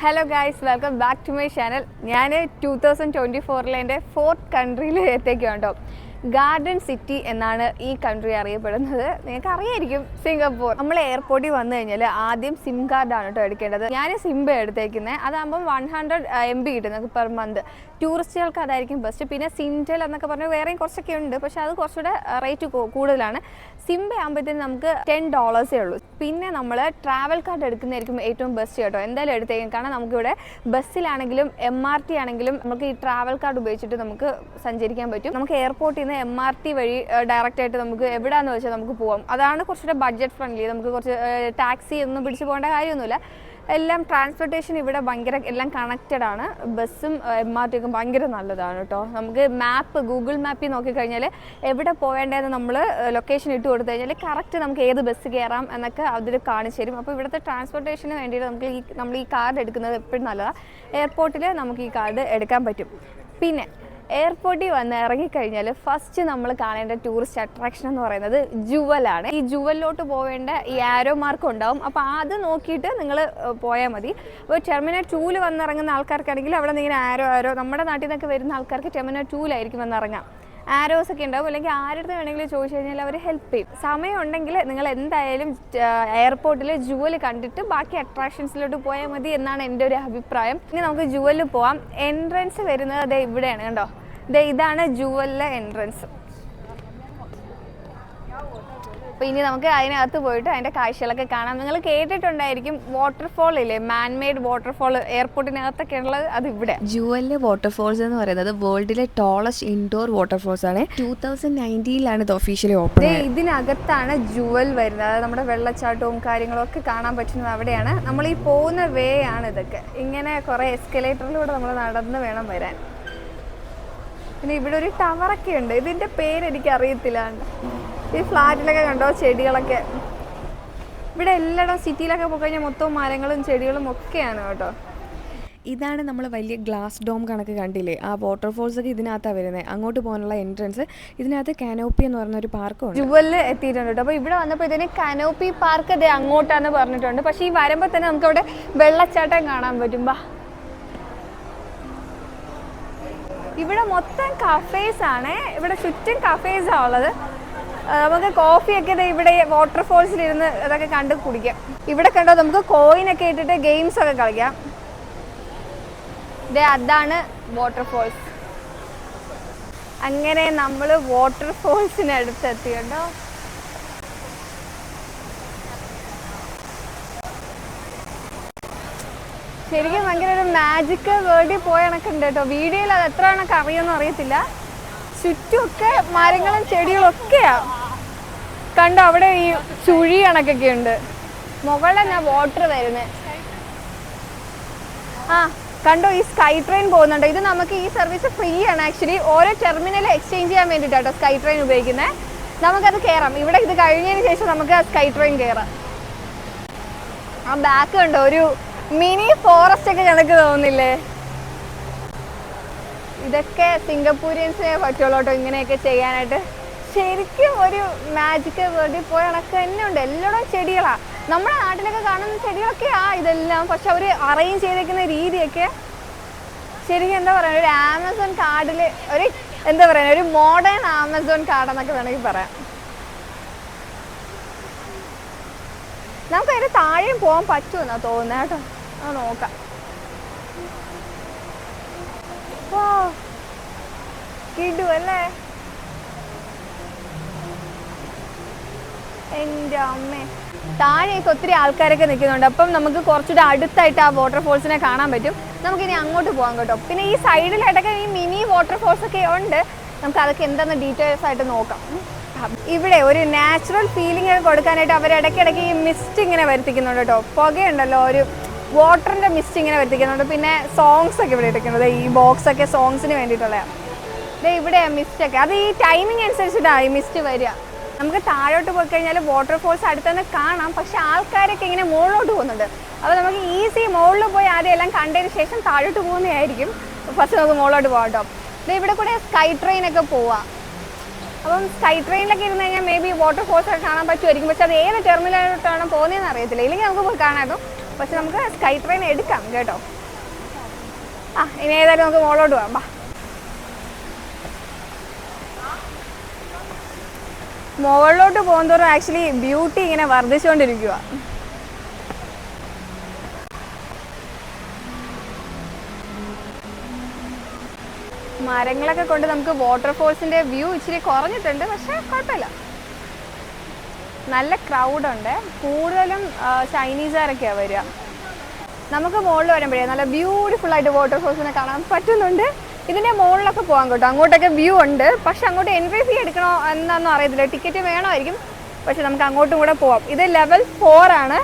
Hello guys, welcome back to my channel. ഞാൻ 2024 എൻ്റെ 4th കൺട്രിയിൽ എത്തിക്കുകയാണ് കേട്ടോ. ഗാർഡൻ സിറ്റി എന്നാണ് ഈ കൺട്രി അറിയപ്പെടുന്നത്. നിങ്ങൾക്ക് അറിയായിരിക്കും, സിംഗപ്പൂർ. നമ്മൾ എയർപോർട്ടിൽ വന്നു കഴിഞ്ഞാൽ ആദ്യം സിം കാർഡാണ് കേട്ടോ എടുക്കേണ്ടത്. ഞാൻ സിം എടുത്തേക്കുന്നത്. അതാകുമ്പം 100 MB കിട്ടും നമുക്ക് പെർ മന്ത്. ടൂറിസ്റ്റുകൾക്ക് അതായിരിക്കും ബെസ്റ്റ്. പിന്നെ സിൻറ്റൽ എന്നൊക്കെ പറഞ്ഞാൽ വേറെയും കുറച്ചൊക്കെ ഉണ്ട്, പക്ഷെ അത് കുറച്ചുകൂടെ റേറ്റ് കൂടുതലാണ്. സിംബ ആകുമ്പോഴത്തേന് നമുക്ക് $10 ഉള്ളൂ. പിന്നെ നമ്മൾ ട്രാവൽ കാർഡ് എടുക്കുന്നതായിരിക്കും ഏറ്റവും ബെസ്റ്റ് കേട്ടോ. എന്തായാലും എടുത്തേക്കും. കാരണം നമുക്കിവിടെ ബസ്സിലാണെങ്കിലും MRT ആണെങ്കിലും നമുക്ക് ഈ ട്രാവൽ കാർഡ് ഉപയോഗിച്ചിട്ട് നമുക്ക് സഞ്ചരിക്കാൻ പറ്റും. നമുക്ക് എയർപോർട്ടിൽ നിന്ന് MRT വഴി ഡയറക്റ്റായിട്ട് നമുക്ക് എവിടെയാണെന്ന് വെച്ചാൽ നമുക്ക് പോകാം. അതാണ് കുറച്ചുകൂടെ ബഡ്ജറ്റ് ഫ്രണ്ട്ലി. നമുക്ക് കുറച്ച് ടാക്സി ഒന്നും പിടിച്ച് പോകേണ്ട കാര്യമൊന്നുമില്ല. എല്ലാം ട്രാൻസ്പോർട്ടേഷൻ ഇവിടെ ഭയങ്കര എല്ലാം കണക്റ്റഡ് ആണ്. ബസ്സും MRT ഒക്കെ ഭയങ്കര നല്ലതാണ് കേട്ടോ. നമുക്ക് ഗൂഗിൾ മാപ്പിൽ നോക്കിക്കഴിഞ്ഞാൽ എവിടെ പോവേണ്ടതെന്ന് നമ്മൾ ലൊക്കേഷൻ ഇട്ട് കൊടുത്തു കഴിഞ്ഞാൽ കറക്റ്റ് നമുക്ക് ഏത് ബസ് കയറാം എന്നൊക്കെ അതിൽ കാണിച്ചു തരും. അപ്പോൾ ഇവിടുത്തെ ട്രാൻസ്പോർട്ടേഷന് വേണ്ടിയിട്ട് നമ്മൾ ഈ കാർഡ് എടുക്കുന്നത് എപ്പോഴും നല്ലതാണ്. എയർപോർട്ടിൽ നമുക്ക് ഈ കാർഡ് എടുക്കാൻ പറ്റും. പിന്നെ എയർപോർട്ടിൽ വന്ന് ഇറങ്ങിക്കഴിഞ്ഞാൽ ഫസ്റ്റ് നമ്മൾ കാണേണ്ട ടൂറിസ്റ്റ് അട്രാക്ഷൻ എന്ന് പറയുന്നത് ജുവലാണ്. ഈ ജുവലിലോട്ട് പോവേണ്ട ഈ ആരോ മാർക്ക് ഉണ്ടാവും. അപ്പോൾ അത് നോക്കിയിട്ട് നിങ്ങൾ പോയാൽ മതി. അപ്പോൾ ടെർമിനൽ 2 വന്നിറങ്ങുന്ന ആൾക്കാർക്കാണെങ്കിൽ അവിടെ നിന്ന് ഇങ്ങനെ ആരോ നമ്മുടെ നാട്ടിൽ നിന്നൊക്കെ വരുന്ന ആൾക്കാർക്ക് ടെർമിനൽ 2 വന്നിറങ്ങാം. ആരോസ് ഒക്കെ ഉണ്ടാവും. അല്ലെങ്കിൽ ആരുടെ വേണമെങ്കിലും ചോദിച്ചു കഴിഞ്ഞാൽ അവർ ഹെൽപ്പ് ചെയ്യും. സമയം ഉണ്ടെങ്കിൽ നിങ്ങൾ എന്തായാലും എയർപോർട്ടിൽ ജുവൽ കണ്ടിട്ട് ബാക്കി അട്രാക്ഷൻസിലോട്ട് പോയാൽ മതി എന്നാണ് എൻ്റെ ഒരു അഭിപ്രായം. ഇനി നമുക്ക് ജുവലിൽ പോവാം. എൻട്രൻസ് വരുന്നത് അതേ ഇവിടെയാണ് കണ്ടോ. ഇതാണ് ജുവലിലെ എൻട്രൻസ്. അപ്പോൾ ഇനി നമുക്ക് അതിനകത്ത് പോയിട്ട് അതിൻ്റെ കാഴ്ചകളൊക്കെ കാണാം. നിങ്ങൾ കേട്ടിട്ടുണ്ടായിരിക്കും വാട്ടർഫോൾ ഇല്ലേ, മാൻമെയ്ഡ് വാട്ടർഫോൾ എയർപോർട്ടിനകത്തൊക്കെ ഉള്ളത്. അത് ഇവിടെ ജുവലിലെ വാട്ടർഫോൾസ് എന്ന് പറയുന്നത് വേൾഡിലെ ടോളസ്റ്റ് ഇൻഡോർ വാട്ടർഫോൾസ് ആണ്. 2019 ഇത് ഒഫീഷ്യലി ഓപ്പൺ. ഇതിനകത്താണ് ജുവൽ വരുന്നത്. അതായത് നമ്മുടെ വെള്ളച്ചാട്ടവും കാര്യങ്ങളും ഒക്കെ കാണാൻ പറ്റുന്നത് അവിടെയാണ്. നമ്മൾ ഈ പോകുന്ന വേ ആണ് ഇതൊക്കെ. ഇങ്ങനെ കുറേ എസ്കലേറ്ററിലൂടെ നമ്മൾ നടന്ന് വേണം വരാൻ. പിന്നെ ഇവിടെ ഒരു ടവറൊക്കെ ഉണ്ട്. ഇതിൻ്റെ പേര് എനിക്ക് അറിയത്തില്ല. ഈ ഫ്ലാറ്റിലൊക്കെ കണ്ടോ ചെടികളൊക്കെ. ഇവിടെ എല്ലായിടം സിറ്റിയിലൊക്കെ പോയി കഴിഞ്ഞാൽ മൊത്തം മരങ്ങളും ചെടികളും ഒക്കെയാണ് കേട്ടോ. ഇതാണ് നമ്മൾ വലിയ ഗ്ലാസ് ഡോം കണക്ക് കണ്ടില്ലേ, ആ വാട്ടർഫോൾസ് ഒക്കെ ഇതിനകത്താണ് വരുന്നത്. അങ്ങോട്ട് പോകാനുള്ള എൻട്രൻസ്. ഇതിനകത്ത് കാനോപ്പി എന്ന് പറഞ്ഞ ഒരു പാർക്കുണ്ട്. ജുവലിൽ എത്തിയിട്ടുണ്ട് കേട്ടോ. അപ്പോൾ ഇവിടെ വന്നപ്പോൾ ഇതിന് കാനോപ്പി പാർക്ക് ഇത് അങ്ങോട്ടാന്ന് പറഞ്ഞിട്ടുണ്ട്. പക്ഷേ ഈ വരുമ്പോൾ തന്നെ നമുക്ക് അവിടെ വെള്ളച്ചാട്ടം കാണാൻ പറ്റും. ഇവിടെ മൊത്തം കഫേസ് ആണ്. ഇവിടെ ചുറ്റും കഫേസാണ് ഉള്ളത്. നമുക്ക് കോഫിയൊക്കെ ഇവിടെ വാട്ടർഫോൾസിലിരുന്ന് അതൊക്കെ കണ്ട് കുടിക്കാം. ഇവിടെ കണ്ടോ നമുക്ക് കോയിനൊക്കെ ഇട്ടിട്ട് ഗെയിംസ് ഒക്കെ കളിക്കാം. അതാണ് വാട്ടർഫോൾസ്. അങ്ങനെ നമ്മൾ വാട്ടർഫോൾസിനടുത്ത് എത്തി കേട്ടോ. ശരിക്കും ഭയങ്കര ഒരു മാജിക്കൽ വേൾഡിൽ പോയ കണക്കുണ്ട് കേട്ടോ. വീഡിയോയിൽ അത് എത്ര കണക്ക് അറിയുമെന്ന് അറിയത്തില്ല. ചുറ്റുമൊക്കെ മരങ്ങളും ചെടികളും ഒക്കെയാ കണ്ടോ. അവിടെ ഈ ചുഴി കണക്കൊക്കെ ഉണ്ട്. മുകളിലാണ് വാട്ടർ വരുന്നത്. കണ്ടോ ഈ സ്കൈ ട്രെയിൻ പോകുന്നുണ്ട്. ഇത് നമുക്ക് ഈ സർവീസ് ഫ്രീ ആണ് ആക്ച്വലി. ഓരോ ടെർമിനൽ എക്സ്ചേഞ്ച് ചെയ്യാൻ വേണ്ടിയിട്ടാട്ടോ സ്കൈ ട്രെയിൻ ഉപയോഗിക്കുന്നത്. നമുക്കത് കയറാം. ഇവിടെ ഇത് കഴിഞ്ഞതിന് ശേഷം നമുക്ക് സ്കൈ ട്രെയിൻ കയറാം. ആ ബാക്ക് കണ്ടോ ഒരു മിനി ഫോറസ്റ്റ് ഒക്കെ കണക്ക് തോന്നുന്നില്ലേ. ഇതൊക്കെ സിംഗപ്പൂരിയൻസിനെ പറ്റുള്ളൂ കേട്ടോ ഇങ്ങനെയൊക്കെ ചെയ്യാനായിട്ട്. ശരിക്കും ഒരു മാജിക്കൽ വേൾഡിൽ പോയ കണക്ക് തന്നെ ഉണ്ട്. എല്ലായിടവും ചെടികളാണ്. നമ്മുടെ നാട്ടിലൊക്കെ കാണുന്ന ചെടികളൊക്കെയാ ഇതെല്ലാം. പക്ഷെ അവർ അറേഞ്ച് ചെയ്തേക്കുന്ന രീതിയൊക്കെ ശരിക്കും എന്താ പറയുക, ഒരു ആമസോൺ കാർഡിൽ ഒരു എന്താ പറയുക ഒരു മോഡേൺ ആമസോൺ കാർഡെന്നൊക്കെ വേണമെങ്കിൽ പറയാം. നമുക്ക് അതിന് താഴെയും പോകാൻ പറ്റുമെന്നാ തോന്നുന്നത് കേട്ടോ. നോക്കാം. കിടുവല്ലേ എൻ്റെ അമ്മേ. താഴേക്ക് ഒത്തിരി ആൾക്കാരൊക്കെ നിൽക്കുന്നുണ്ട്. അപ്പം നമുക്ക് കുറച്ചുകൂടെ അടുത്തായിട്ട് ആ വാട്ടർഫോൾസിനെ കാണാൻ പറ്റും. നമുക്കിനി അങ്ങോട്ട് പോകാം കേട്ടോ. പിന്നെ ഈ സൈഡിലായിട്ടൊക്കെ ഈ മിനി വാട്ടർഫോൾസ് ഒക്കെ ഉണ്ട്. നമുക്ക് അതൊക്കെ എന്താണെന്ന് ഡീറ്റെയിൽസ് ആയിട്ട് നോക്കാം. ഇവിടെ ഒരു നാച്ചുറൽ ഫീലിംഗ് ഒക്കെ കൊടുക്കാനായിട്ട് അവർ ഇടയ്ക്കിടയ്ക്ക് ഈ മിസ്റ്റ് ഇങ്ങനെ വരുത്തിക്കുന്നുണ്ട് കേട്ടോ. പുകയുണ്ടല്ലോ, ഒരു വാട്ടറിൻ്റെ മിസ്റ്റ് ഇങ്ങനെ വരുത്തിക്കുന്നുണ്ട്. പിന്നെ സോങ്സ് ഒക്കെ ഇവിടെ ഇരിക്കുന്നത്. ഈ ബോക്സ് ഒക്കെ സോങ്സിന് വേണ്ടിയിട്ടുള്ളതാണ്. ഇവിടെ മിസ്റ്റൊക്കെ അത് ഈ ടൈമിംഗ് അനുസരിച്ചിട്ടാണ് ഈ മിസ്റ്റ് വരിക. നമുക്ക് താഴോട്ട് പോയി കഴിഞ്ഞാൽ വാട്ടർഫോൾസ് അടുത്തുനിന്ന് കാണാം. പക്ഷെ ആൾക്കാരൊക്കെ ഇങ്ങനെ മുകളിലോട്ട് പോകുന്നുണ്ട്. അപ്പോൾ നമുക്ക് ഈസി മുകളിൽ പോയി ആദ്യം എല്ലാം കണ്ടതിന് ശേഷം താഴോട്ട് പോകുന്നതായിരിക്കും. ഫസ്റ്റ് നമുക്ക് മുകളിലോട്ട് പോകാം കേട്ടോ. ഇവിടെ കൂടെ സ്കൈ ട്രെയിനൊക്കെ പോവാം. അപ്പം സ്കൈ ട്രെയിനിലൊക്കെ ഇരുന്ന് കഴിഞ്ഞാൽ മേ ബി വാട്ടർഫോൾസ് ഒക്കെ കാണാൻ പറ്റുമായിരിക്കും. പക്ഷെ അത് ഏത് ടെർമിനലോട്ടാണ് പോകുന്നതെന്ന് അറിയത്തില്ല. ഇല്ലെങ്കിൽ നമുക്ക് പോയി കാണാമായിരുന്നു. പക്ഷെ നമുക്ക് സ്കൈ ട്രെയിൻ എടുക്കാം കേട്ടോ. ഇനി ഏതായാലും നമുക്ക് മുകളിലോട്ട് പോകാം. മുകളിലോട്ട് പോകുന്നതോറും ആക്ച്വലി ബ്യൂട്ടി ഇങ്ങനെ വർദ്ധിച്ചുകൊണ്ടിരിക്കുക. മരങ്ങളൊക്കെ കൊണ്ട് നമുക്ക് വാട്ടർഫോൾസിന്റെ വ്യൂ ഇച്ചിരി കുറഞ്ഞിട്ടുണ്ട്, പക്ഷെ കുഴപ്പമില്ല. നല്ല ക്രൗഡുണ്ട്, കൂടുതലും ചൈനീസുകാരൊക്കെയാണ് വരിക. നമുക്ക് മുകളിൽ വരുമ്പോഴേ നല്ല ബ്യൂട്ടിഫുൾ ആയിട്ട് വാട്ടർഫോൾസിനെ കാണാൻ പറ്റുന്നുണ്ട്. ഇതിൻ്റെ മുകളിലൊക്കെ പോകാൻ കേട്ടോ, അങ്ങോട്ടൊക്കെ വ്യൂ ഉണ്ട്. പക്ഷെ അങ്ങോട്ട് എൻട്രി ഫീ എടുക്കണോ എന്നാന്നും അറിയത്തില്ല, ടിക്കറ്റ് വേണമായിരിക്കും. പക്ഷെ നമുക്ക് അങ്ങോട്ടും കൂടെ പോവാം. ഇത് ലെവൽ 4 ആണ്,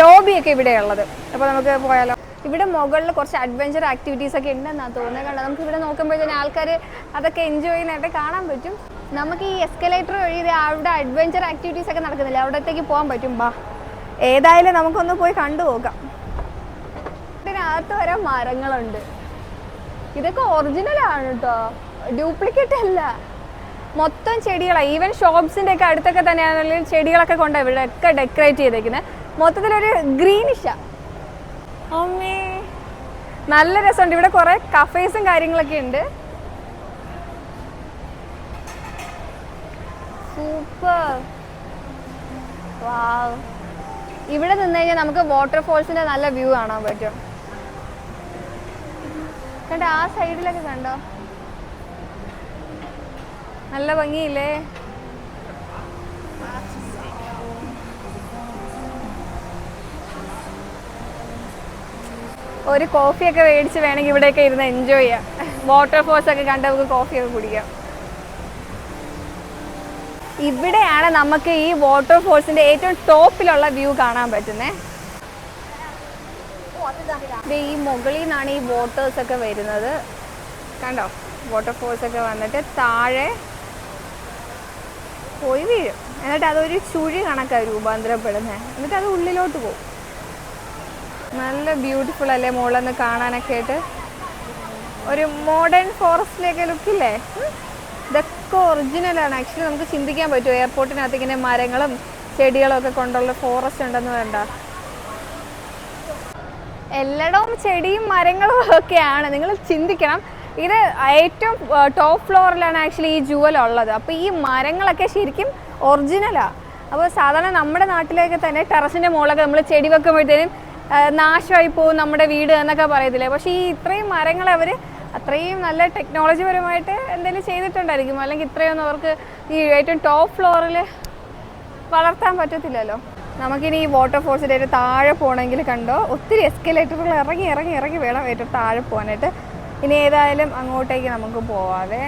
ലോബിയൊക്കെ ഇവിടെ ഉള്ളത്. അപ്പോൾ നമുക്ക് പോയാലോ. ഇവിടെ മുകളിൽ കുറച്ച് അഡ്വഞ്ചർ ആക്ടിവിറ്റീസ് ഒക്കെ ഉണ്ടെന്നാണ് തോന്നുന്നത്. കണ്ടോ, നമുക്ക് ഇവിടെ നോക്കുമ്പോഴത്തേന് ആൾക്കാർ അതൊക്കെ എൻജോയ് ചെയ്യുന്നതായിട്ട് കാണാൻ പറ്റും. നമുക്ക് ഈ എസ്കലേറ്റർ വഴി അവിടെ അഡ്വഞ്ചർ ആക്ടിവിറ്റീസ് ഒക്കെ നടക്കുന്നില്ല, അവിടത്തേക്ക് പോകാൻ പറ്റും. ഏതായാലും നമുക്കൊന്ന് പോയി കണ്ടു നോക്കാം. ഇതിനകത്ത് വരെ മരങ്ങളുണ്ട്. ഇതൊക്കെ ഒറിജിനലാണ് കേട്ടോ, ഡ്യൂപ്ലിക്കേറ്റ് അല്ല. മൊത്തം ചെടികളാണ്. ഈവൻ ഷോപ്സിൻ്റെ ഒക്കെ അടുത്തൊക്കെ തന്നെയാണെങ്കിലും ചെടികളൊക്കെ കൊണ്ടാണ് ഇവിടെ ഒക്കെ ഡെക്കറേറ്റ് ചെയ്തേക്കുന്നത്. മൊത്തത്തിലൊരു ഗ്രീനിഷാണ്. അമ്മേ, നല്ല രസമുണ്ട്. ഇവിടെ കുറേ കഫേസും കാര്യങ്ങളൊക്കെ ഉണ്ട്. സൂപ്പർ. വാവ്. ഇവിടെ നിന്ന് കഴിഞ്ഞാൽ നമുക്ക് വാട്ടർഫോൾസിന്റെ നല്ല വ്യൂ കാണാൻ പറ്റും. കണ്ടോ, ആ സൈഡിലൊക്കെ കണ്ടോ, നല്ല ഭംഗിയില്ലേ. ഒരു കോഫിയൊക്കെ മേടിച്ച് വേണമെങ്കിൽ ഇവിടെയൊക്കെ ഇരുന്ന് എൻജോയ് ചെയ്യാം. വാട്ടർഫോൾസ് ഒക്കെ കണ്ട് നമുക്ക് കോഫിയൊക്കെ കുടിക്കാം. ഇവിടെയാണ് നമുക്ക് ഈ വാട്ടർഫോൾസിന്റെ ഏറ്റവും ടോപ്പിലുള്ള വ്യൂ കാണാൻ പറ്റുന്നത്. ഈ മുകളിൽ നിന്നാണ് ഈ വാട്ടേഴ്സ് ഒക്കെ വരുന്നത്. കണ്ടോ, വാട്ടർഫോൾസ് ഒക്കെ വന്നിട്ട് താഴെ പോയി വീഴും. എന്നിട്ട് അതൊരു ചുഴി കണക്കാണ് രൂപാന്തരപ്പെടുന്നത്. എന്നിട്ട് അത് ഉള്ളിലോട്ട് പോകും. നല്ല ബ്യൂട്ടിഫുൾ അല്ലേ മുകളിൽ നിന്ന് കാണാനൊക്കെ ആയിട്ട്. ഒരു മോഡേൺ ഫോറസ്റ്റിലേക്ക് ലുക്കില്ലേ. ഇതൊക്കെ ഒറിജിനലാണ്. ആക്ച്വലി നമുക്ക് ചിന്തിക്കാൻ പറ്റും എയർപോർട്ടിനകത്ത് ഇങ്ങനെ മരങ്ങളും ചെടികളും ഒക്കെ കൊണ്ടുള്ള ഫോറസ്റ്റ് ഉണ്ടെന്ന് വേണ്ട. എല്ലായിടവും ചെടിയും മരങ്ങളും ഒക്കെയാണ്. നിങ്ങൾ ചിന്തിക്കണം, ഇത് ഏറ്റവും ടോപ്പ് ഫ്ലോറിലാണ് ആക്ച്വലി ഈ ജുവൽ ഉള്ളത്. അപ്പോൾ ഈ മരങ്ങളൊക്കെ ശരിക്കും ഒറിജിനലാണ്. അപ്പോൾ സാധാരണ നമ്മുടെ നാട്ടിലേക്ക് തന്നെ ടെറസിൻ്റെ മുകളിലൊക്കെ നമ്മൾ ചെടി വെക്കുമ്പോഴത്തേനും നാശമായി പോകും നമ്മുടെ വീട് എന്നൊക്കെ പറയത്തില്ലേ. പക്ഷേ ഈ ഇത്രയും മരങ്ങൾ അവർ അത്രയും നല്ല ടെക്നോളജി പരമായിട്ട് എന്തെങ്കിലും ചെയ്തിട്ടുണ്ടായിരിക്കും. അല്ലെങ്കിൽ ഇത്രയൊന്നും അവർക്ക് ഈ ഏറ്റവും ടോപ്പ് ഫ്ലോറിൽ വളർത്താൻ പറ്റത്തില്ലല്ലോ. നമുക്കിനി ഈ വാട്ടർഫോൾസിൻ്റെ ഒരു താഴെ പോകണമെങ്കിൽ കണ്ടോ, ഒത്തിരി എസ്കലേറ്ററുകൾ ഇറങ്ങി ഇറങ്ങി ഇറങ്ങി വേണം ഏറ്റവും താഴെ പോകാനായിട്ട്. ഇനി ഏതായാലും അങ്ങോട്ടേക്ക് നമുക്ക് പോവാതെ.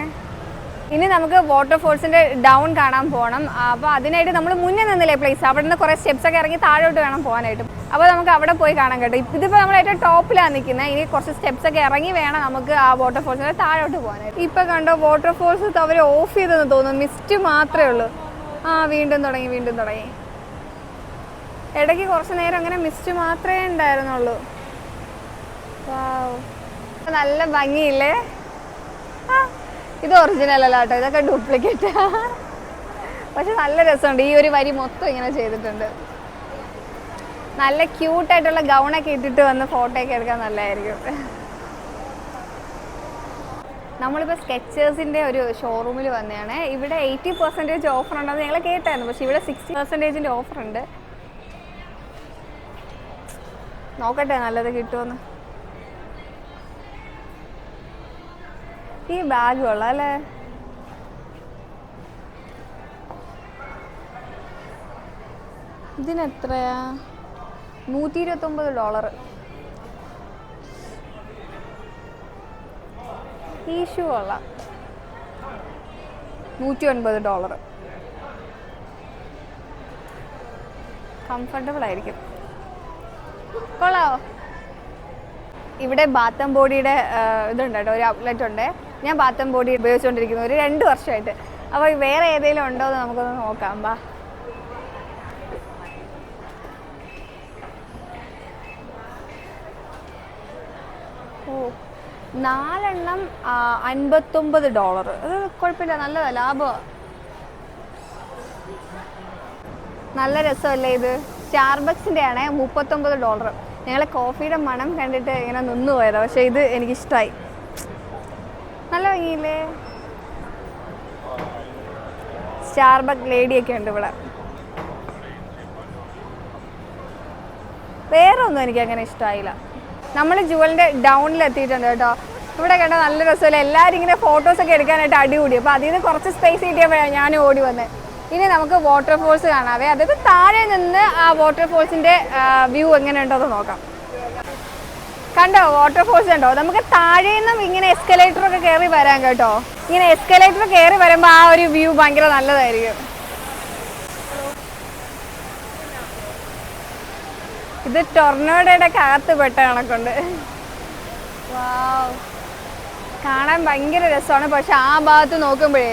ഇനി നമുക്ക് വാട്ടർഫോൾസിൻ്റെ ഡൗൺ കാണാൻ പോകണം. അപ്പോൾ അതിനായിട്ട് നമ്മൾ മുന്നേ നിന്നില്ലേ പ്ലേസ്, അവിടെ നിന്ന് കുറേ സ്റ്റെപ്സൊക്കെ ഇറങ്ങി താഴോട്ട് വേണം പോകാനായിട്ടും. അപ്പോൾ നമുക്ക് അവിടെ പോയി കാണാൻ കേട്ടോ. ഇതിപ്പോൾ നമ്മൾ ഏറ്റവും ടോപ്പിലാണ് നിൽക്കുന്നത്. ഇനി കുറച്ച് സ്റ്റെപ്സൊക്കെ ഇറങ്ങി വേണം നമുക്ക് ആ വാട്ടർഫോൾസിൻ്റെ താഴോട്ട് പോകാനായിട്ട്. ഇപ്പോൾ കണ്ടോ, വാട്ടർഫോൾസ് അവർ ഓഫ് ചെയ്തെന്ന് തോന്നുന്നു, മിസ്റ്റ് മാത്രമേ ഉള്ളൂ. വീണ്ടും തുടങ്ങി. ഇടയ്ക്ക് കുറച്ച് നേരം അങ്ങനെ മിസ്റ്റ് മാത്രമേ ഉണ്ടായിരുന്നുള്ളൂ. നല്ല ഭംഗിയില്ലേ. ഇത് ഒറിജിനൽ അല്ല കേട്ടോ, ഇതൊക്കെ ഡ്യൂപ്ലിക്കേറ്റ്. പക്ഷെ നല്ല രസമുണ്ട്. ഈ ഒരു വരി മൊത്തം ഇങ്ങനെ ചെയ്തിട്ടുണ്ട്. നല്ല ക്യൂട്ടായിട്ടുള്ള ഗൗണൊക്കെ ഇട്ടിട്ട് വന്ന് ഫോട്ടോയൊക്കെ എടുക്കാൻ നല്ലതായിരിക്കും. നമ്മളിപ്പോൾ സ്കെച്ചേഴ്സിൻ്റെ ഒരു ഷോറൂമിൽ വന്നതാണ്. ഇവിടെ 80% ഓഫർ ഉണ്ടെന്ന് ഞങ്ങൾ കേട്ടായിരുന്നു. പക്ഷെ ഇവിടെ 60% ഓഫറുണ്ട്. നോക്കട്ടെ നല്ലത് കിട്ടുമെന്ന്. ഈ ബാഗ് കൊള്ളാം അല്ലേ. ഇതിനെത്രയാ? $129. ഈ ഷൂ കൊള്ളാം, $109. കംഫർട്ടബിൾ ആയിരിക്കും. കൊള്ളാവോ? ഇവിടെ ബാത്ത് ആൻഡ് ബോഡിയുടെ ഇതുണ്ട് കേട്ടോ, ഒരു ഔട്ട്ലെറ്റ് ഉണ്ട്. ഞാൻ ബാത്ത് ആൻഡ് ബോഡി ഉപയോഗിച്ചുകൊണ്ടിരിക്കുന്നു ഒരു 2 വർഷമായിട്ട്. അപ്പോൾ വേറെ ഏതെങ്കിലും ഉണ്ടോ എന്ന് നമുക്കൊന്ന് നോക്കാം. ബാ, ഓ 4 എണ്ണം $59. അത് കുഴപ്പമില്ല, നല്ലതാണ്, ലാഭമാണ്. നല്ല രസമല്ലേ ഇത്. സ്റ്റാർബക്സിൻ്റെ ആണ് $39. ഞങ്ങൾ കോഫിയുടെ മണം കണ്ടിട്ട് ഇങ്ങനെ നിന്ന് പോയതാണ്, പക്ഷേ ഇത് എനിക്കിഷ്ടമായി. നല്ല ഭംഗിയില്ലേ? സ്റ്റാർബക്ക് ലേഡിയൊക്കെ ഉണ്ട് ഇവിടെ. വേറെ ഒന്നും എനിക്ക് അങ്ങനെ ഇഷ്ടമായില്ല. നമ്മൾ ജുവലിൻ്റെ ഡൗണിൽ എത്തിയിട്ടുണ്ട് കേട്ടോ. ഇവിടെ കണ്ട നല്ല രസമല്ല, എല്ലാവരും ഇങ്ങനെ ഫോട്ടോസൊക്കെ എടുക്കാനായിട്ട് അടികൂടി. അപ്പോൾ അതിൽ നിന്ന് കുറച്ച് സ്പേസ് കിട്ടിയപ്പോഴാണ് ഞാൻ ഓടി വന്നത്. ഇനി നമുക്ക് വാട്ടർഫോൾസ് കാണാവേ, അതായത് താഴെ നിന്ന് ആ വാട്ടർഫോൾസിൻ്റെ വ്യൂ എങ്ങനെ ഉണ്ടോ എന്ന് നോക്കാം. കണ്ടോ വാട്ടർഫോൾസ് ഉണ്ടോ? നമുക്ക് താഴെ നിന്നും ഇങ്ങനെ എസ്കലേറ്ററൊക്കെ കയറി വരാം കേട്ടോ. ഇങ്ങനെ എസ്കലേറ്റർ കയറി വരുമ്പോൾ ആ ഒരു വ്യൂ ഭയങ്കര നല്ലതായിരിക്കും. ഇത് ടൊർണോഡയുടെ അകത്ത് പെട്ട കണക്കുണ്ട്. വാവ്, കാണാൻ ഭയങ്കര രസമാണ്. പക്ഷെ ആ ഭാഗത്ത് നോക്കുമ്പോഴേ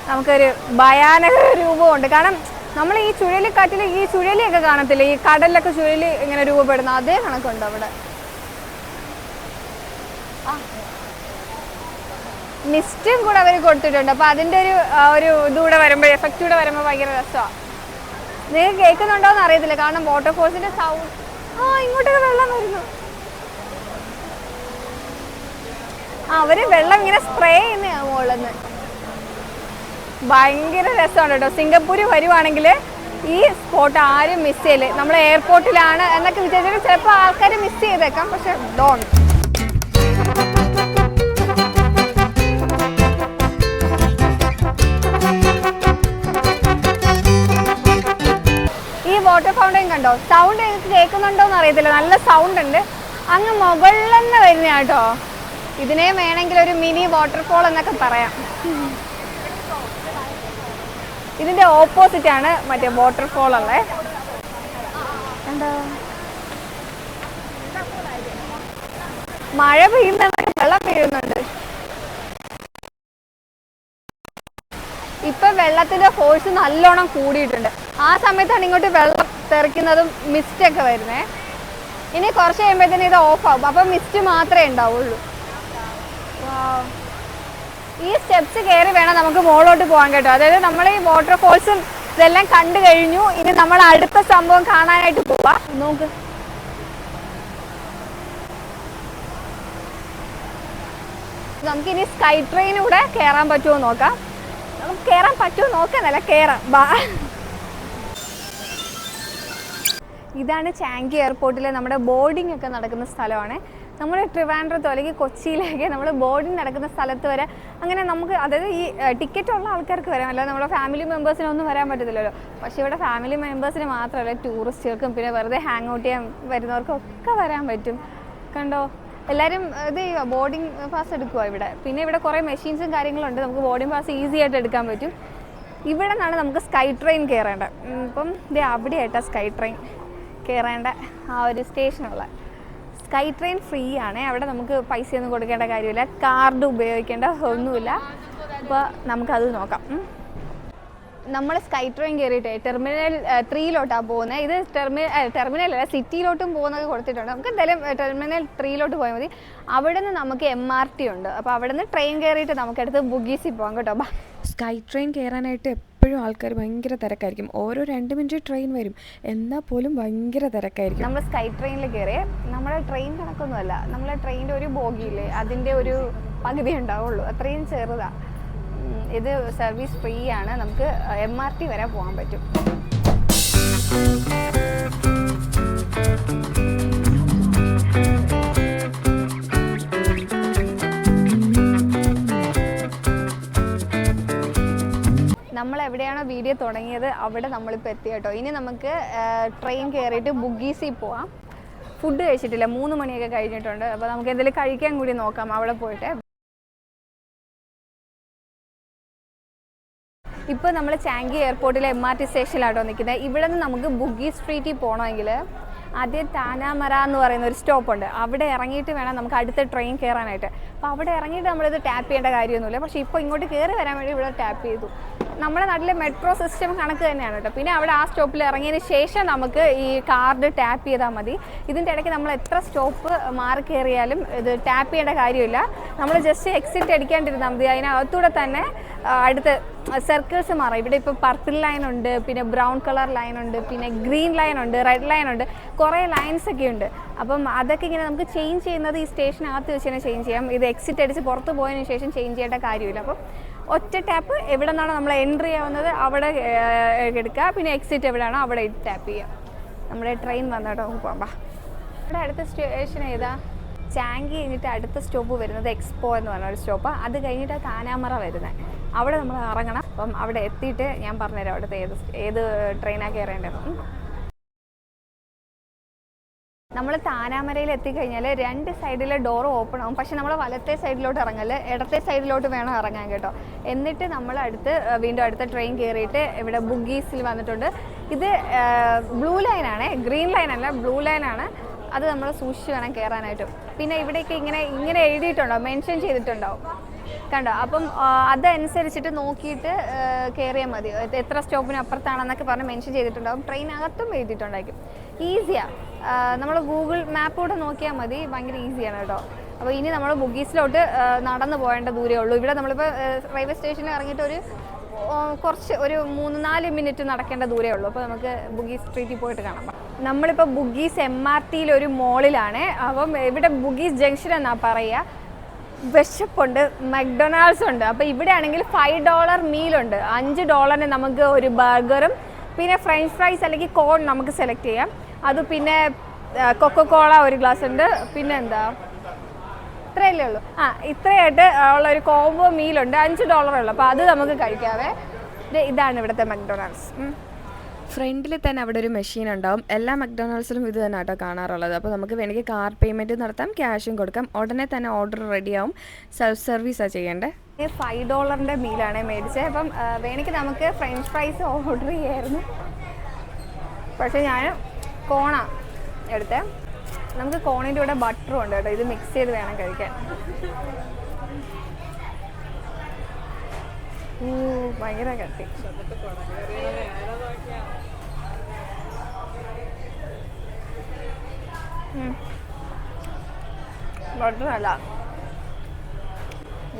നമുക്കൊരു ഭയാനക രൂപമുണ്ട്. കാരണം നമ്മൾ ഈ ചുഴലിക്കാറ്റിൽ ഈ ചുഴലിയൊക്കെ കാണത്തില്ല, ഈ കടലിലൊക്കെ ചുഴലി ഇങ്ങനെ രൂപപ്പെടുന്ന അതേ കണക്കുണ്ട് അവിടെ. മിസ്റ്റും കൂടെ അവർ കൊടുത്തിട്ടുണ്ട്. അപ്പോൾ അതിൻ്റെ ഒരു ഇതുകൂടെ വരുമ്പോൾ, എഫക്റ്റ് കൂടെ വരുമ്പോൾ ഭയങ്കര രസമാണ്. നിങ്ങൾക്ക് കേൾക്കുന്നുണ്ടോ എന്ന് അറിയത്തില്ല, കാരണം വാട്ടർഫോൾസിൻ്റെ സൗണ്ട്. ഇങ്ങോട്ടൊക്കെ വെള്ളം വരുന്നു. അവർ വെള്ളം ഇങ്ങനെ സ്പ്രേ ചെയ്യുന്നതാണ് മുകളിൽ നിന്ന്. ഭയങ്കര രസമാണ് കേട്ടോ. സിംഗപ്പൂർ വരുവാണെങ്കിൽ ഈ സ്പോട്ട് ആരും മിസ് ചെയ്യില്ലേ. നമ്മൾ എയർപോർട്ടിലാണ് എന്നൊക്കെ വിചാരിച്ചാൽ ചിലപ്പോൾ ആൾക്കാർ മിസ് ചെയ്തേക്കാം, പക്ഷെ ഡോണ്ട്. ഈ വാട്ടർ ഫൗണ്ടൈൻ കണ്ടോ? സൗണ്ട് നിങ്ങൾക്ക് കേൾക്കുന്നുണ്ടോ എന്ന് അറിയത്തില്ല, നല്ല സൗണ്ട് ഉണ്ട്. അങ്ങ് മുകളിൽ തന്നെ വരുന്ന കേട്ടോ. ഇതിനെ വേണമെങ്കിൽ ഒരു മിനി വാട്ടർഫോൾ എന്നൊക്കെ പറയാം. ഇതിന്റെ ഓപ്പോസിറ്റ് ആണ് മറ്റേ വാട്ടർഫോൾ അല്ലേ. എന്താ മഴ പെയ്യുന്ന വെള്ളം വീഴുന്നുണ്ട്. ഇപ്പൊ വെള്ളത്തിന്റെ ഫോഴ്സ് നല്ലോണം കൂടിയിട്ടുണ്ട്. ആ സമയത്താണ് ഇങ്ങോട്ട് വെള്ളം തെറിക്കുന്നതും മിസ്റ്റൊക്കെ വരുന്നേ. ഇനി കുറച്ച് കഴിയുമ്പോഴത്തേന് ഇത് ഓഫ് ആവും, അപ്പൊ മിസ്റ്റ് മാത്രമേ ഉണ്ടാവുള്ളൂ. ഈ സ്റ്റെപ്സ് കയറി വേണം നമുക്ക് മുകളിലോട്ട് പോകാൻ കേട്ടോ. അതായത് നമ്മൾ ഈ വാട്ടർഫോൾസും ഇതെല്ലാം കണ്ടു കഴിഞ്ഞു. ഇനി നമ്മൾ അടുത്ത സംഭവം കാണാനായിട്ട് പോവാം. നോക്ക്, നമുക്കിനി സ്കൈ ട്രെയിനൂടെ കയറാൻ പറ്റുമോ നോക്കാം. നമുക്ക് കയറാൻ പറ്റുമോ നോക്കാന്നല്ല, കയറാം ബാ. ഇതാണ് ചാങ്കി എയർപോർട്ടിലെ നമ്മുടെ ബോർഡിംഗ് ഒക്കെ നടക്കുന്ന സ്ഥലമാണ്. നമ്മൾ ട്രിവാൻഡ്രത്തോ അല്ലെങ്കിൽ കൊച്ചിയിലേക്ക് നമ്മൾ ബോർഡിംഗ് നടക്കുന്ന സ്ഥലത്ത് വരെ അങ്ങനെ നമുക്ക്, അതായത് ഈ ടിക്കറ്റ് ഉള്ള ആൾക്കാർക്ക് വരാം, അല്ലാതെ നമ്മളെ ഫാമിലി മെമ്പേഴ്സിനൊന്നും വരാൻ പറ്റത്തില്ലല്ലോ. പക്ഷേ ഇവിടെ ഫാമിലി മെമ്പേഴ്സിന് മാത്രമല്ല, ടൂറിസ്റ്റുകൾക്കും പിന്നെ വെറുതെ ഹാങ് ഔട്ട് ചെയ്യാൻ വരുന്നവർക്കും ഒക്കെ വരാൻ പറ്റും. കണ്ടോ, എല്ലാവരും ഇത് ചെയ്യുക, ബോർഡിംഗ് പാസ് എടുക്കുക ഇവിടെ. പിന്നെ ഇവിടെ കുറേ മെഷീൻസും കാര്യങ്ങളുണ്ട്, നമുക്ക് ബോർഡിംഗ് പാസ് ഈസി ആയിട്ട് എടുക്കാൻ പറ്റും. ഇവിടെ നിന്നാണ് നമുക്ക് സ്കൈ ട്രെയിൻ കയറേണ്ടത്. ഇപ്പം ഇത് അവിടെയായിട്ടാണ് സ്കൈ ട്രെയിൻ കയറേണ്ട ആ ഒരു സ്റ്റേഷനുള്ള. സ്കൈ ട്രെയിൻ ഫ്രീ ആണ്, അവിടെ നമുക്ക് പൈസയൊന്നും കൊടുക്കേണ്ട കാര്യമില്ല, കാർഡ് ഉപയോഗിക്കേണ്ട ഒന്നുമില്ല. അപ്പോൾ നമുക്കത് നോക്കാം. നമ്മൾ സ്കൈ ട്രെയിൻ കയറിയിട്ടേ ടെർമിനൽ 3 പോകുന്നത്. ഇത് ടെർമിനലല്ല, സിറ്റിയിലോട്ടും പോകുന്നത് കൊടുത്തിട്ടുണ്ട്. നമുക്ക് എന്തായാലും ടെർമിനൽ 3 പോയാൽ മതി. അവിടെ നിന്ന് നമുക്ക് MRT ഉണ്ട്. അപ്പോൾ അവിടെ നിന്ന് ട്രെയിൻ കയറിയിട്ട് നമുക്കടുത്ത് ബുഗീസിൽ പോകാം കേട്ടോ. സ്കൈ ട്രെയിൻ കയറാനായിട്ട് എപ്പോഴും ആൾക്കാർ ഭയങ്കര തിരക്കായിരിക്കും. ഓരോ 2 മിനിറ്റ് ട്രെയിൻ വരും, എന്നാൽ പോലും ഭയങ്കര തിരക്കായിരിക്കും. നമ്മൾ സ്കൈ ട്രെയിനിൽ കയറിയ നമ്മുടെ ട്രെയിൻ കണക്കൊന്നുമല്ല, നമ്മളെ ട്രെയിനിൻ്റെ ഒരു ബോഗിയില്ലേ അതിൻ്റെ ഒരു പകുതി ഉണ്ടാവുള്ളൂ, അത്രയും ചെറുതാണ്. ഇത് സർവീസ് ഫ്രീ ആണ്, നമുക്ക് MRT വരെ പോകാൻ പറ്റും. നമ്മൾ എവിടെയാണോ വീഡിയോ തുടങ്ങിയത് അവിടെ നമ്മളിപ്പോൾ എത്തി കേട്ടോ. ഇനി നമുക്ക് ട്രെയിൻ കയറിയിട്ട് ബുഗീസിൽ പോവാം. ഫുഡ് കഴിച്ചിട്ടില്ല, 3 മണിയൊക്കെ കഴിഞ്ഞിട്ടുണ്ട്. അപ്പോൾ നമുക്ക് എന്തെങ്കിലും കഴിക്കാൻ കൂടി നോക്കാം അവിടെ പോയിട്ട്. ഇപ്പോൾ നമ്മൾ ചാങ്കി എയർപോർട്ടിലെ MRT സ്റ്റേഷനിലാട്ടോ നിൽക്കുന്നത്. ഇവിടെ നിന്ന് നമുക്ക് ബുഗി സ്ട്രീറ്റിൽ പോകണമെങ്കിൽ ആദ്യം താനാമര എന്ന് പറയുന്ന ഒരു സ്റ്റോപ്പുണ്ട്, അവിടെ ഇറങ്ങിയിട്ട് വേണം നമുക്ക് അടുത്ത ട്രെയിൻ കയറാനായിട്ട്. അപ്പോൾ അവിടെ ഇറങ്ങിയിട്ട് നമ്മളിത് ടാപ്പ് ചെയ്യേണ്ട കാര്യമൊന്നുമില്ല. പക്ഷേ ഇപ്പോൾ ഇങ്ങോട്ട് കയറി വരാൻ വേണ്ടി ഇവിടെ ടാപ്പ് ചെയ്തു. നമ്മുടെ നാട്ടിലെ മെട്രോ സിസ്റ്റം കണക്ക് തന്നെയാണ് കേട്ടോ. പിന്നെ അവിടെ ആ സ്റ്റോപ്പിൽ ഇറങ്ങിയതിന് ശേഷം നമുക്ക് ഈ കാർഡ് ടാപ്പ് ചെയ്താൽ മതി. ഇതിൻ്റെ ഇടയ്ക്ക് നമ്മൾ എത്ര സ്റ്റോപ്പ് മാറി കയറിയാലും ഇത് ടാപ്പ് ചെയ്യേണ്ട കാര്യമില്ല. നമ്മൾ ജസ്റ്റ് എക്സിറ്റ് അടിക്കാണ്ടിരുന്നാൽ മതി. അതിനകത്തൂടെ തന്നെ അടുത്ത് സർക്കിൾസ് മാറാം. ഇവിടെ ഇപ്പോൾ പർപ്പിൾ ലൈൻ ഉണ്ട്, പിന്നെ ബ്രൗൺ കളർ ലൈൻ ഉണ്ട്, പിന്നെ ഗ്രീൻ ലൈൻ ഉണ്ട്, റെഡ് ലൈൻ ഉണ്ട്, കുറേ ലൈൻസ് ഒക്കെ ഉണ്ട്. അപ്പം അതൊക്കെ ഇങ്ങനെ നമുക്ക് ചേഞ്ച് ചെയ്യുന്നത് ഈ സ്റ്റേഷനകത്ത് വെച്ച് തന്നെ ചേഞ്ച് ചെയ്യാം. ഇത് എക്സിറ്റ് അടിച്ച് പുറത്ത് പോയതിനു ശേഷം ചേഞ്ച് ചെയ്യേണ്ട കാര്യമില്ല. അപ്പം ഒറ്റ ടാപ്പ് എവിടെ നിന്നാണോ നമ്മൾ എൻട്രി ആവുന്നത് അവിടെ എടുക്കുക, പിന്നെ എക്സിറ്റ് എവിടെയാണോ അവിടെ ടാപ്പ് ചെയ്യുക. നമ്മുടെ ട്രെയിൻ വന്നിട്ടോ പോകാം. ഇവിടെ അടുത്ത സ്റ്റേഷൻ ഏതാ? ചാങ്കി കഴിഞ്ഞിട്ട് അടുത്ത സ്റ്റോപ്പ് വരുന്നത് എക്സ്പോ എന്ന് പറഞ്ഞ ഒരു സ്റ്റോപ്പ്. അത് കഴിഞ്ഞിട്ട് കാനാമറ വരുന്നത്, അവിടെ നമ്മൾ ഇറങ്ങണം. അപ്പം അവിടെ എത്തിയിട്ട് ഞാൻ പറഞ്ഞുതരാം അവിടുത്തെ ഏത് ട്രെയിനാണ് കയറേണ്ടത്. നമ്മൾ താനാമരയിൽ എത്തിക്കഴിഞ്ഞാൽ 2 സൈഡിലെ ഡോർ ഓപ്പൺ ആവും. പക്ഷെ നമ്മൾ വലത്തെ സൈഡിലോട്ട് ഇറങ്ങല്, ഇടത്തെ സൈഡിലോട്ട് വേണം ഇറങ്ങാൻ കേട്ടോ. എന്നിട്ട് നമ്മൾ വീണ്ടും അടുത്ത ട്രെയിൻ കയറിയിട്ട് ഇവിടെ ബുഗീസിൽ വന്നിട്ടുണ്ട്. ഇത് ബ്ലൂ ലൈനാണ്, ഗ്രീൻ ലൈനല്ല, ബ്ലൂ ലൈനാണ്. അത് നമ്മൾ സൂക്ഷിച്ച് വേണം കയറാനായിട്ടും. പിന്നെ ഇവിടേക്ക് ഇങ്ങനെ എഴുതിയിട്ടുണ്ടാവും, മെൻഷൻ ചെയ്തിട്ടുണ്ടാവും കണ്ടോ. അപ്പം അതനുസരിച്ചിട്ട് നോക്കിയിട്ട് കയറിയാൽ മതി. എത്ര സ്റ്റോപ്പിന് അപ്പുറത്താണെന്നൊക്കെ പറഞ്ഞ് മെൻഷൻ ചെയ്തിട്ടുണ്ടാവും. ട്രെയിനകത്തും എഴുതിയിട്ടുണ്ടായിരിക്കും. ഈസിയാണ്. നമ്മൾ ഗൂഗിൾ മാപ്പോടെ നോക്കിയാൽ മതി, ഭയങ്കര ഈസിയാണ് കേട്ടോ. അപ്പോൾ ഇനി നമ്മൾ ബുഗീസിലോട്ട് നടന്നു പോകേണ്ട ദൂരമേ ഉള്ളൂ. ഇവിടെ നമ്മളിപ്പോൾ റെയിൽവേ സ്റ്റേഷനിൽ ഇറങ്ങിയിട്ട് ഒരു 3-4 മിനിറ്റ് നടക്കേണ്ട ദൂരമേ ഉള്ളൂ. അപ്പോൾ നമുക്ക് ബുഗീസ് സ്ട്രീറ്റിൽ പോയിട്ട് കാണാം. നമ്മളിപ്പോൾ ബുഗീസ് MRTയിൽ ഒരു മോളിലാണ്. അപ്പം ഇവിടെ ബുഗീസ് ജംഗ്ഷൻ എന്നാണ് പറയുക. വിശപ്പുണ്ട്, മക്ഡൊണാൾഡ്സ് ഉണ്ട്. അപ്പോൾ ഇവിടെ ആണെങ്കിൽ $5 മീലുണ്ട്. $5 നമുക്ക് ഒരു ബർഗറും പിന്നെ ഫ്രഞ്ച് ഫ്രൈസ് അല്ലെങ്കിൽ കോൺ നമുക്ക് സെലക്ട് ചെയ്യാം. അത് പിന്നെ കൊക്കോകോള ഒരു ഗ്ലാസ് ഉണ്ട്. പിന്നെ എന്താ, ഇത്രയല്ലേ ഉള്ളൂ. ഇത്രയായിട്ട് ഉള്ളൊരു കോംബോ മീലുണ്ട്. $5 ഉള്ളു. അപ്പോൾ അത് നമുക്ക് കഴിക്കാവേ. ഇതാണ് ഇവിടുത്തെ മക്ഡൊണാൾഡ്സ്. ഫ്രണ്ടിൽ തന്നെ അവിടെ ഒരു മെഷീൻ ഉണ്ടാവും. എല്ലാ മക്ഡൊണാൾഡ്സിലും ഇത് തന്നെ കേട്ടോ കാണാറുള്ളത്. അപ്പോൾ നമുക്ക് വേണമെങ്കിൽ കാർഡ് പേയ്മെൻറ്റ് നടത്താം, ക്യാഷും കൊടുക്കാം. ഉടനെ തന്നെ ഓർഡർ റെഡിയാവും. സെൽഫ് സർവീസാണ് ചെയ്യേണ്ടത്. $5 മീലാണ് മേടിച്ചത്. അപ്പം വേണമെങ്കിൽ നമുക്ക് ഫ്രഞ്ച് ഫ്രൈസ് ഓർഡർ ചെയ്യായിരുന്നു. പക്ഷേ ഞാൻ കോണ എടുത്തേ. നമുക്ക് കോണിൻ്റെ കൂടെ ബട്ടറും ഉണ്ട് കേട്ടോ. ഇത് മിക്സ് ചെയ്ത് വേണം കഴിക്കാൻ. ഭയങ്കര കട്ടി. ബട്ടർ അല്ല,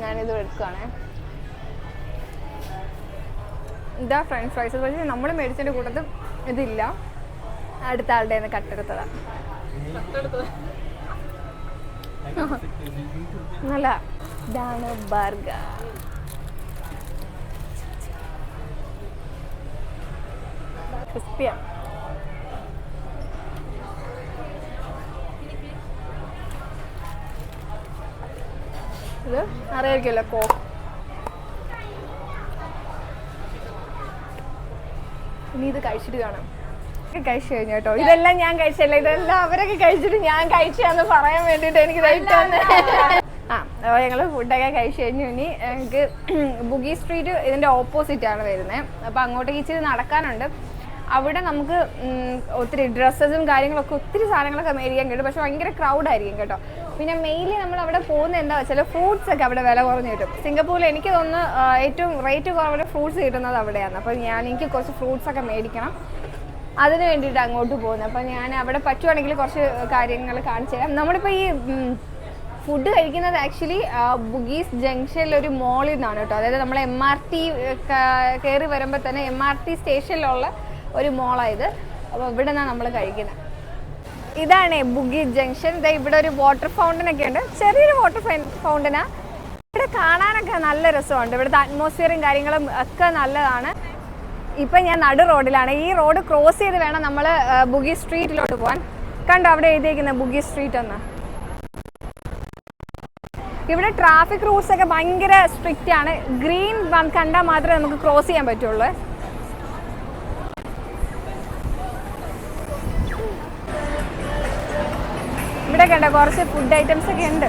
ഞാനിത് എടുക്കുകയാണേ. ഇതാ ഫ്രഞ്ച് ഫ്രൈസ്. പക്ഷേ നമ്മൾ മേടിച്ചതിൻ്റെ കൂട്ടത്തിൽ ഇതില്ല. അടുത്ത ആളുടെ നിന്ന് കട്ടെടുത്തതാണ്. നല്ല ഇതാണ് ബർഗർ. ക്രിസ്പിയാണ്. ഇത് അറിയായിരിക്കുമല്ലോ കോക്ക്. ഇനി ഇത് കഴിച്ചിട്ട് കാണാം. കഴിച്ചു കഴിഞ്ഞു കേട്ടോ. ഇതെല്ലാം ഞാൻ കഴിച്ചല്ല, ഇതെല്ലാം അവരൊക്കെ കഴിച്ചിട്ട് ഞാൻ കഴിച്ചാന്ന് പറയാൻ വേണ്ടിയിട്ട് എനിക്ക് കഴിച്ചാന്ന്. അപ്പോൾ ഞങ്ങൾ ഫുഡൊക്കെ കഴിച്ചു കഴിഞ്ഞു. ഇനി ഞങ്ങൾക്ക് ബുഗി സ്ട്രീറ്റ് ഇതിൻ്റെ ഓപ്പോസിറ്റാണ് വരുന്നത്. അപ്പോൾ അങ്ങോട്ടേക്ക് ഇച്ചിരി നടക്കാനുണ്ട്. അവിടെ നമുക്ക് ഒത്തിരി ഡ്രസ്സസും കാര്യങ്ങളൊക്കെ ഒത്തിരി സാധനങ്ങളൊക്കെ മേടിക്കാൻ കിട്ടും. പക്ഷെ ഭയങ്കര ക്രൗഡായിരിക്കും കേട്ടോ. പിന്നെ മെയിൻലി നമ്മൾ അവിടെ പോകുന്നത് എന്താ വെച്ചാൽ ഫ്രൂട്ട്സ് ഒക്കെ അവിടെ വില കുറഞ്ഞ് കിട്ടും. സിംഗപ്പൂരിൽ എനിക്ക് തോന്നുന്നു ഏറ്റവും റേറ്റ് കുറവുള്ള ഫ്രൂട്ട്സ് കിട്ടുന്നത് അവിടെയാണ്. അപ്പോൾ എനിക്ക് കുറച്ച് ഫ്രൂട്ട്സൊക്കെ മേടിക്കണം. അതിന് വേണ്ടിയിട്ട് അങ്ങോട്ട് പോകുന്നത്. അപ്പോൾ ഞാൻ അവിടെ പറ്റുവാണെങ്കിൽ കുറച്ച് കാര്യങ്ങൾ കാണിച്ചു തരാം. നമ്മളിപ്പോൾ ഈ ഫുഡ് കഴിക്കുന്നത് ആക്ച്വലി ബുഗീസ് ജംഗ്ഷനിലൊരു മോളിൽ നിന്നാണ് കേട്ടോ. അതായത് നമ്മൾ MRT കയറി വരുമ്പോൾ തന്നെ MRT സ്റ്റേഷനിലുള്ള ഒരു മോളായത്. അപ്പോൾ ഇവിടെ നിന്നാണ് നമ്മൾ കഴിക്കുന്നത്. ഇതാണ് ബുഗീസ് ജംഗ്ഷൻ. ഇവിടെ ഒരു വാട്ടർ ഫൗണ്ടൻ ഒക്കെ ഉണ്ട്, ചെറിയൊരു വാട്ടർ ഫൗണ്ടനാണ്. ഇവിടെ കാണാനൊക്കെ നല്ല രസമുണ്ട്. ഇവിടുത്തെ അറ്റ്മോസ്ഫിയറും കാര്യങ്ങളും ഒക്കെ നല്ലതാണ്. ഇപ്പം ഞാൻ നടു റോഡിലാണ്. ഈ റോഡ് ക്രോസ് ചെയ്ത് വേണം നമ്മൾ ബുഗി സ്ട്രീറ്റിലോട്ട് പോകാൻ. കണ്ടോ അവിടെ എഴുതിയിരിക്കുന്നത് ബുഗി സ്ട്രീറ്റ് എന്ന്. ഇവിടെ ട്രാഫിക് റൂൾസ് ഒക്കെ ഭയങ്കര സ്ട്രിക്റ്റ് ആണ്. ഗ്രീൻ കണ്ടാൽ മാത്രമേ നമുക്ക് ക്രോസ് ചെയ്യാൻ പറ്റുള്ളൂ. ഇവിടെ കണ്ടോ കുറച്ച് ഫുഡ് ഐറ്റംസ് ഒക്കെ ഉണ്ട്.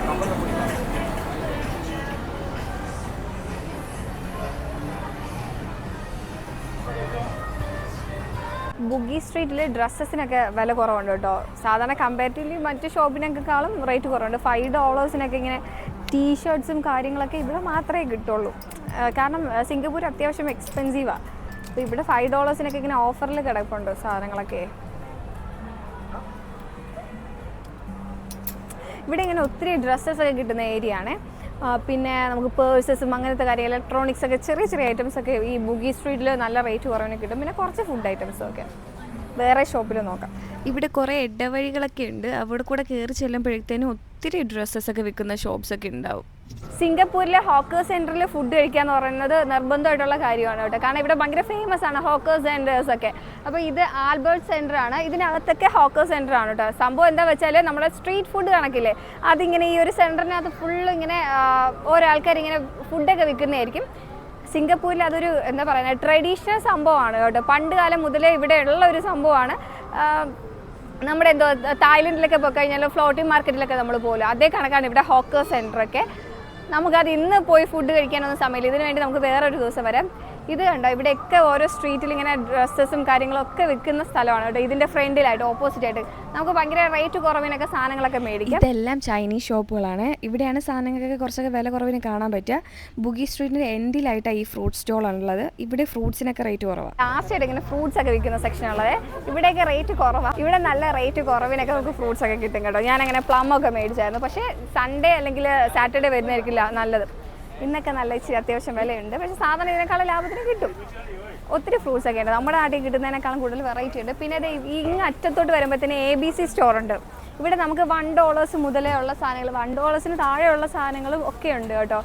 ബുഗി സ്ട്രീറ്റിൽ ഡ്രസ്സസിനൊക്കെ വില കുറവുണ്ട് കേട്ടോ. സാധാരണ കമ്പാരിറ്റീവ്ലി മറ്റ് ഷോപ്പിനൊക്കെക്കാളും റേറ്റ് കുറവുണ്ട്. $5 ഇങ്ങനെ ടീഷർട്ട്സും കാര്യങ്ങളൊക്കെ ഇവിടെ മാത്രമേ കിട്ടുള്ളൂ. കാരണം സിംഗപ്പൂർ അത്യാവശ്യം എക്സ്പെൻസീവാണ്. അപ്പോൾ ഇവിടെ $5 ഇങ്ങനെ ഓഫറിൽ കിടപ്പുണ്ട് സാധനങ്ങളൊക്കെ. ഇവിടെ ഇങ്ങനെ ഒത്തിരി ഡ്രസ്സസ് ഒക്കെ കിട്ടുന്ന ഏരിയ ആണ്. പിന്നെ നമുക്ക് പേഴ്സസും അങ്ങനത്തെ കാര്യങ്ങൾ ഇലക്ട്രോണിക്സ് ഒക്കെ ചെറിയ ചെറിയ ഐറ്റംസ് ഒക്കെ ഈ ബുഗി സ്ട്രീറ്റിൽ നല്ല റേറ്റ് കുറവിന് കിട്ടും. പിന്നെ കുറച്ച് ഫുഡ് ഐറ്റംസും ഒക്കെ വേറെ ഷോപ്പിൽ നോക്കാം. ഇവിടെ കുറേ ഇടവഴികളൊക്കെ ഉണ്ട്, അവിടെ കൂടെ കയറി ചെല്ലുമ്പോഴത്തേനും ഒത്തിരി ഡ്രസ്സസ് ഒക്കെ വിൽക്കുന്ന ഷോപ്സ് ഒക്കെ ഉണ്ടാവും. സിംഗപ്പൂരിലെ ഹോക്കേഴ്സ് സെൻറ്ററിൽ ഫുഡ് കഴിക്കുക എന്ന് പറയുന്നത് നിർബന്ധമായിട്ടുള്ള കാര്യമാണ് കേട്ടോ. കാരണം ഇവിടെ ഭയങ്കര ഫേമസ് ആണ് ഹോക്കേഴ്സ് സെൻറ്റേഴ്സ് ഒക്കെ. അപ്പോൾ ഇത് ആൽബർട്ട് സെൻറ്റർ ആണ്, ഇതിനകത്തൊക്കെ ഹോക്കേഴ്സ് സെൻറ്റർ ആണ് കേട്ടോ. സംഭവം എന്താ വെച്ചാൽ നമ്മുടെ സ്ട്രീറ്റ് ഫുഡ് കണക്കില്ലേ, അതിങ്ങനെ ഈ ഒരു സെൻറ്ററിനകത്ത് ഫുള്ള് ഇങ്ങനെ ഓരോ ആൾക്കാർ ഇങ്ങനെ ഫുഡൊക്കെ വിൽക്കുന്നതായിരിക്കും. സിംഗപ്പൂരിൽ അതൊരു എന്താ പറയുക ട്രഡീഷണൽ സംഭവമാണ് കേട്ടോ. പണ്ട് കാലം മുതലേ ഇവിടെ ഉള്ള ഒരു സംഭവമാണ്. നമ്മുടെ എന്തോ തായ്ലൻഡിലൊക്കെ പോയി കഴിഞ്ഞാൽ ഫ്ലോട്ടിംഗ് മാർക്കറ്റിലൊക്കെ നമ്മൾ പോകുമല്ലോ, അതേ കണക്കാണ് ഇവിടെ ഹോക്കേഴ്സ് സെൻറ്ററൊക്കെ. നമുക്കത് ഇന്ന് പോയി ഫുഡ് കഴിക്കാനൊന്നും സമയമില്ല, ഇതിനു വേണ്ടി നമുക്ക് വേറൊരു ദിവസം വരാം. ഇത് കണ്ടോ, ഇവിടെയൊക്കെ ഓരോ സ്ട്രീറ്റിൽ ഇങ്ങനെ ഡ്രസ്സസും കാര്യങ്ങളൊക്കെ വിൽക്കുന്ന സ്ഥലമാണ് കേട്ടോ. ഇതിൻ്റെ ഫ്രണ്ടിലായിട്ട് ഓപ്പോസിറ്റ് ആയിട്ട് നമുക്ക് ഭയങ്കര റേറ്റ് കുറവിനൊക്കെ സാധനങ്ങളൊക്കെ മേടിക്കാം. ഇതെല്ലാം ചൈനീസ് ഷോപ്പുകളാണ്. ഇവിടെയാണ് സാധനങ്ങൾക്കൊക്കെ കുറച്ചൊക്കെ വില കുറവിന് കാണാൻ പറ്റുക. ബുഗി സ്ട്രീറ്റിൻ്റെ എൻഡിലായിട്ടാണ് ഈ ഫ്രൂട്ട് സ്റ്റോളുള്ളത്. ഇവിടെ ഫ്രൂട്ട്സിനൊക്കെ റേറ്റ് കുറവാണ്. ലാസ്റ്റായിട്ട് ഇങ്ങനെ ഫ്രൂട്ട്സ് ഒക്കെ വിൽക്കുന്ന സെക്ഷനുള്ളത്. ഇവിടെയൊക്കെ റേറ്റ് കുറവാണ്. ഇവിടെ നല്ല റേറ്റ് കുറവിനൊക്കെ നമുക്ക് ഫ്രൂട്ട്സ് ഒക്കെ കിട്ടും കേട്ടോ. ഞാനങ്ങനെ പ്ലം ഒക്കെ മേടിച്ചായിരുന്നു. പക്ഷേ സൺഡേ അല്ലെങ്കിൽ സാറ്റർഡേ വരുന്നതായിരിക്കില്ല നല്ലത്. ഇന്നൊക്കെ നല്ല ഇച്ചിരി അത്യാവശ്യം വിലയുണ്ട്, പക്ഷേ സാധനം ഇതിനേക്കാളും ലാഭത്തിന് കിട്ടും. ഒത്തിരി ഫ്രൂട്ട്സ് ഒക്കെ ഉണ്ട്, നമ്മുടെ നാട്ടിൽ കിട്ടുന്നതിനേക്കാളും കൂടുതൽ വെറൈറ്റി ഉണ്ട്. പിന്നെ അത് ഇങ്ങ് അറ്റത്തോട്ട് വരുമ്പോഴത്തേന് ABC സ്റ്റോർ ഉണ്ട്. ഇവിടെ നമുക്ക് $1 മുതലേ ഉള്ള സാധനങ്ങൾ, $1 താഴെയുള്ള സാധനങ്ങളും ഒക്കെ ഉണ്ട് കേട്ടോ.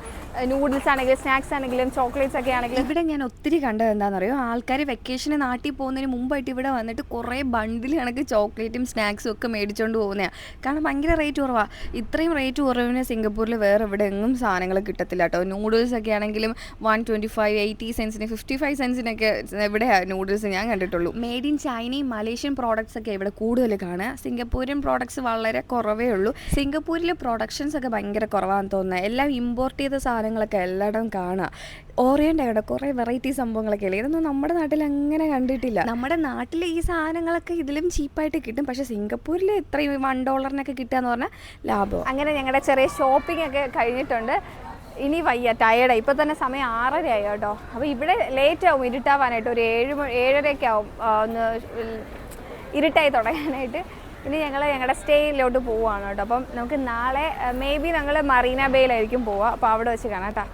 നൂഡിൽസ് ആണെങ്കിലും സ്നാക്സ് ആണെങ്കിലും ചോക്ലേറ്റ്സ് ഒക്കെ ആണെങ്കിലും. ഇവിടെ ഞാൻ ഒത്തിരി കണ്ടത് എന്താണെന്നറിയോ, ആൾക്കാർ വെക്കേഷന് നാട്ടിൽ പോകുന്നതിന് മുമ്പായിട്ട് ഇവിടെ വന്നിട്ട് കുറേ ബണ്ടിൽ കണക്ക് ചോക്ലേറ്റും സ്നാക്സും ഒക്കെ മേടിച്ചുകൊണ്ട് പോകുന്നതാണ്. കാരണം ഭയങ്കര റേറ്റ് കുറവാണ്. ഇത്രയും റേറ്റ് കുറവിന് സിംഗപ്പൂരിൽ വേറെ ഇവിടെ എങ്ങും സാധനങ്ങൾ കിട്ടത്തില്ല കേട്ടോ. നൂഡിൽസ് ഒക്കെ ആണെങ്കിലും 125, 80 സെൻസിന് 55 സെൻസിനൊക്കെ ഇവിടെ നൂഡിൽസ് ഞാൻ കണ്ടിട്ടുള്ളൂ. മെയ്ഡ് ഇൻ ചൈനയും മലേഷ്യൻ പ്രോഡക്ട്സ് ഒക്കെ ഇവിടെ കൂടുതൽ കാണുക. സിംഗപ്പൂരിയൻ പ്രോഡക്ട്സ് വളരെ കുറവേ ഉള്ളൂ. സിംഗപ്പൂരിൽ പ്രൊഡക്ഷൻസ് ഒക്കെ ഭയങ്കര കുറവാണെന്ന് തോന്നുന്നത്. എല്ലാം ഇമ്പോർട്ട് ചെയ്ത സാധനങ്ങളൊക്കെ എല്ലായിടവും കാണുക. ഓറിയൻ്റെ അവിടെ കുറേ വെറൈറ്റി സംഭവങ്ങളൊക്കെ അല്ലേ, ഇതൊന്നും നമ്മുടെ നാട്ടിൽ അങ്ങനെ കണ്ടിട്ടില്ല. നമ്മുടെ നാട്ടിൽ ഈ സാധനങ്ങളൊക്കെ ഇതിലും ചീപ്പായിട്ട് കിട്ടും, പക്ഷേ സിംഗപ്പൂരിൽ ഇത്രയും $1 കിട്ടുക എന്ന് പറഞ്ഞാൽ ലാഭം. അങ്ങനെ ഞങ്ങളുടെ ചെറിയ ഷോപ്പിംഗ് ഒക്കെ കഴിഞ്ഞിട്ടുണ്ട്. ഇനി വയ്യ, ടയേർഡായി. ഇപ്പോൾ തന്നെ സമയം 6:30 ആയി കേട്ടോ. അപ്പോൾ ഇവിടെ ലേറ്റ് ആവും ഇരുട്ടാവാനായിട്ട്. ഒരു 7-7:30 ആവും ഒന്ന് ഇരുട്ടായി തുടങ്ങാനായിട്ട്. ഇനി ഞങ്ങളുടെ സ്റ്റേയിലോട്ട് പോവുകയാണ് കേട്ടോ. അപ്പം നമുക്ക് നാളെ മേ ബി ഞങ്ങൾ മറീന ബേയിലായിരിക്കും പോവുക. അപ്പോൾ അവിടെ വെച്ച് കാണാം കേട്ടോ.